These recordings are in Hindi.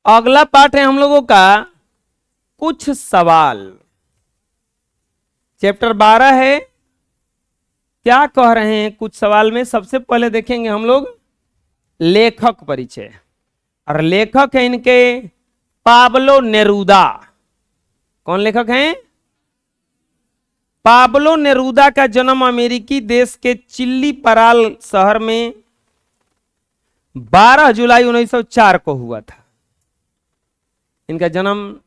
अगला पाठ है हम लोगों का कुछ सवाल। चैप्टर 12 है। क्या कह रहे हैं कुछ सवाल में? सबसे पहले देखेंगे हम लोग लेखक परिचय, और लेखक है इनके पाब्लो नेरूदा। कौन लेखक हैं? पाब्लो नेरूदा का जन्म अमेरिकी देश के चिल्ली पराल शहर में 12 जुलाई 1904 को हुआ था। इनका जन्म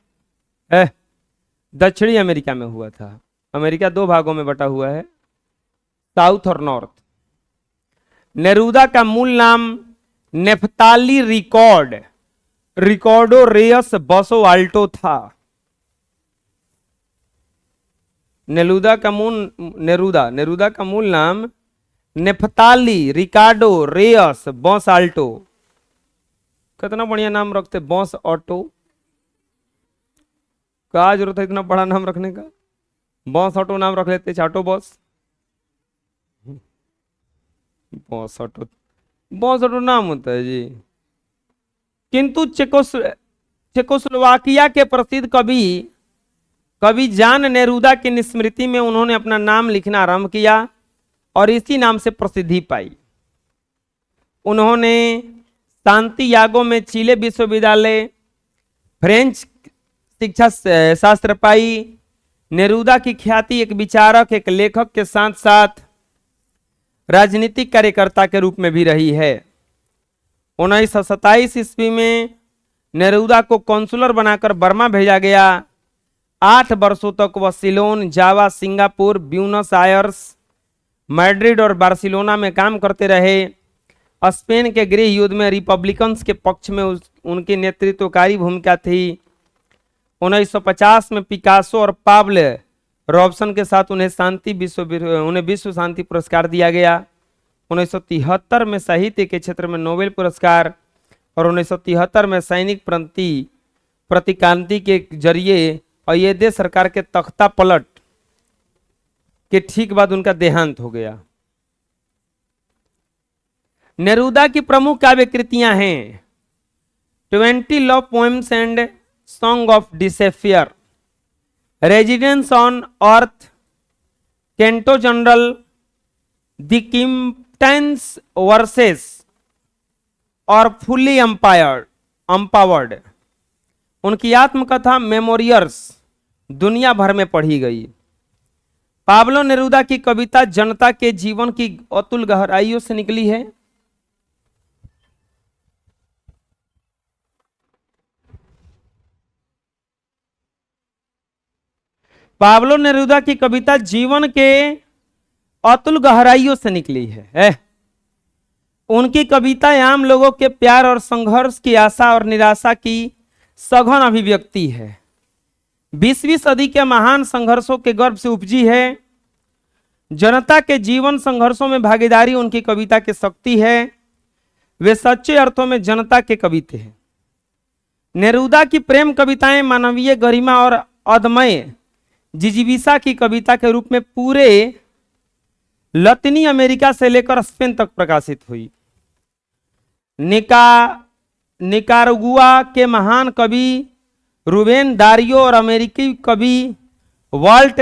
दक्षिणी अमेरिका में हुआ था। अमेरिका दो भागों में बटा हुआ है, साउथ और नॉर्थ। नेरूदा का मूल नाम नेफ्ताली रिकॉर्डो रेयस बसो आल्टो था। नेरूदा का मूल नाम Neftali Ricardo Reyes boss Alto. कितना बढ़िया नाम रखते, बॉस ऑटो। क्या जरूरत है इतना बड़ा नाम रखने का? बॉस ऑटो नाम रख लेते, चाटो बॉस। बॉस ऑटो नाम होता है जी। किंतु चेकोस्लोवाकिया के प्रसिद्ध कवि जान नेरूदा की स्मृति में उन्होंने अपना नाम लिखना आरंभ किया और इसी नाम से प्रसिद्धि पाई। उन्होंने सांतियागो में चिले विश्वविद्यालय फ्रेंच शिक्षा शास्त्र पाई। नेरूदा की ख्याति एक विचारक, एक लेखक के साथ साथ राजनीतिक कार्यकर्ता के रूप में भी रही है। 1927 ईस्वी में नेरूदा को कॉन्सुलर बनाकर बर्मा भेजा गया। 8 वर्षों तक वह Ceylon, Java, Singapore, Buenos Aires, Madrid और बार्सिलोना में काम करते रहे। स्पेन के गृह युद्ध में रिपब्लिकन्स के पक्ष में उनकी नेतृत्वकारी भूमिका थी। 1950 में पिकासो और पाब्लो रॉबसन के साथ उन्हें विश्व शांति पुरस्कार दिया गया। 1973 में साहित्य के क्षेत्र में नोबेल पुरस्कार और 1973 में सैनिक प्रतिक्रांति के जरिए अय्यदे सरकार के तख्ता पलट के ठीक बाद उनका देहांत हो गया। नेरूदा की प्रमुख काव्य कृतियां हैं 20 love poems and song of despair, residence on earth, canto general, the captain's verses और फुल्ली एम्पावर्ड। उनकी आत्मकथा मेमोरियर्स दुनिया भर में पढ़ी गई। पाब्लो नेरूदा की कविता जनता के जीवन की अतुल गहराइयों से निकली है। पाब्लो नेरूदा की कविता जीवन के अतुल गहराइयों से निकली है। उनकी कविताएं आम लोगों के प्यार और संघर्ष की आशा और निराशा की सघन अभिव्यक्ति है। 20वीं सदी के महान संघर्षों के गर्भ से उपजी है। जनता के जीवन संघर्षों में भागीदारी उनकी कविता की शक्ति है। वे सच्चे अर्थों में जनता के कवि थे। नेरूदा की प्रेम कविताएं मानवीय गरिमा और अदम्य जिजीविसा की कविता के रूप में पूरे लतीनी अमेरिका से लेकर स्पेन तक प्रकाशित हुई। निकारागुआ के महान कवि रूबेन दारियो और अमेरिकी कवि वाल्ट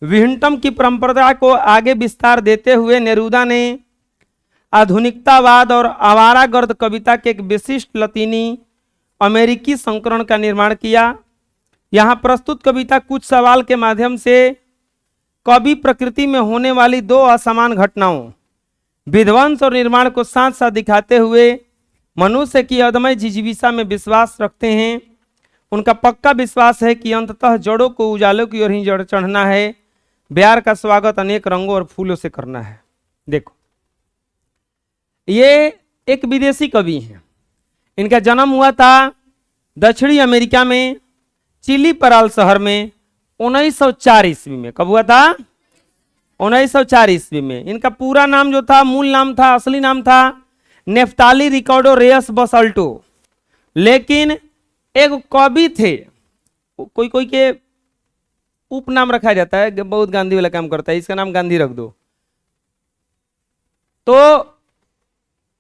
विहिंटम की परंपरा को आगे विस्तार देते हुए नेरूदा ने आधुनिकतावाद और आवारागर्द कविता के एक विशिष्ट लतीनी अमेरिकी संस्करण का निर्माण किया। यहाँ प्रस्तुत कविता कुछ सवाल के माध्यम से कवि प्रकृति में होने वाली दो असमान घटनाओं, विध्वंस और निर्माण को साथ साथ दिखाते हुए मनुष्य की अदम्य जिजीविसा में विश्वास रखते हैं। उनका पक्का विश्वास है कि अंततः जड़ों को उजालों की ओर ही जड़ चढ़ना है। प्यार का स्वागत अनेक रंगों और फूलों से करना है। देखो, ये एक विदेशी कवि हैं। इनका जन्म हुआ था दक्षिणी अमेरिका में चिली पराल शहर में 1904 ईस्वी में। कब हुआ था? 1904 ईस्वी में। इनका पूरा नाम जो था, मूल नाम था, असली नाम था नेफ्ताली रिकॉर्डो रेयस बसल्टो। लेकिन एक कवि थे, कोई के उपनाम रखा जाता है, बहुत गांधी वाला काम करता है, इसका नाम गांधी रख दो। तो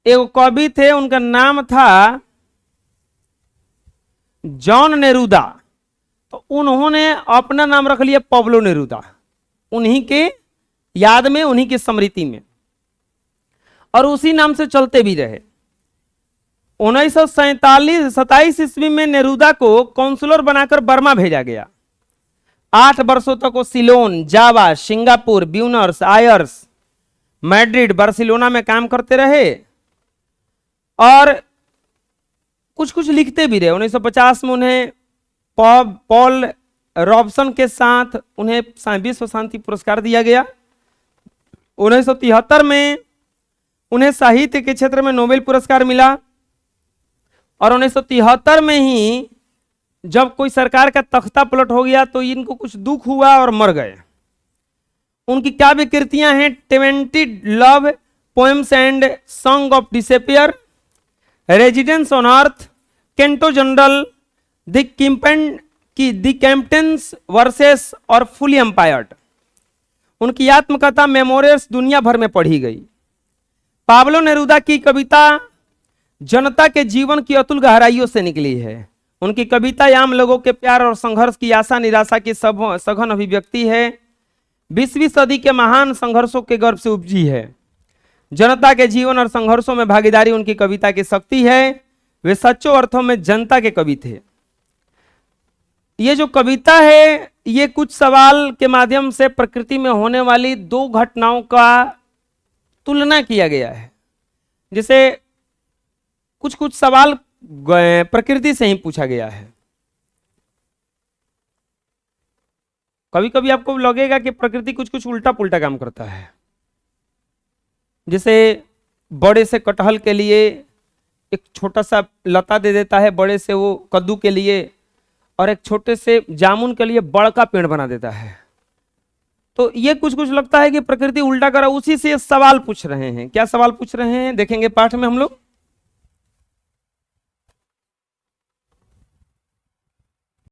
एक कवि थे, उनका नाम था जॉन नेरूदा। तो उन्होंने अपना नाम रख लिया पब्लो नेरूदा, उन्हीं के याद में, उन्हीं की स्मृति में, और उसी नाम से चलते भी रहे। 1927 ईस्वी में नेरूदा को काउंसलर बनाकर बर्मा भेजा गया। 8 वर्षों तक वो Ceylon, Java, Singapore, Buenos Aires, Madrid, Barcelona में काम करते रहे और कुछ कुछ लिखते भी रहे। 1950 में उन्हें पॉल रॉबसन के साथ उन्हें विश्व शांति पुरस्कार दिया गया। 1973 में उन्हें साहित्य के क्षेत्र में नोबेल पुरस्कार मिला और 1973 में ही जब कोई सरकार का तख्ता पलट हो गया तो इनको कुछ दुख हुआ और मर गए। उनकी काव्य कृतियां हैं 20 love poems and song of despair, residence on earth, canto general, the captain's verses और फुली एम्पायर्ड। उनकी आत्मकथा मेमोरियल्स दुनिया भर में पढ़ी गई। पाब्लो नेरूदा की कविता जनता के जीवन की अतुल गहराइयों से निकली है। उनकी कविता आम लोगों के प्यार और संघर्ष की आशा निराशा की सघन अभिव्यक्ति है। 20वीं सदी के महान संघर्षों के गर्भ से उपजी है। जनता के जीवन और संघर्षों में भागीदारी उनकी कविता की शक्ति है। वे सच्चों अर्थों में जनता के कवि थे। ये जो कविता है ये कुछ सवाल के माध्यम से प्रकृति में होने वाली 2 घटनाओं का तुलना किया गया है। जैसे कुछ कुछ सवाल प्रकृति से ही पूछा गया है। कभी कभी आपको लगेगा कि प्रकृति कुछ कुछ उल्टा पुल्टा काम करता है। जैसे बड़े से कटहल के लिए एक छोटा सा लता दे देता है, बड़े से वो कद्दू के लिए, और एक छोटे से जामुन के लिए बड़ा पेड़ बना देता है। तो ये कुछ कुछ लगता है कि प्रकृति उल्टा करा। उसी से सवाल पूछ रहे हैं। क्या सवाल पूछ रहे हैं देखेंगे पाठ में हम लोग।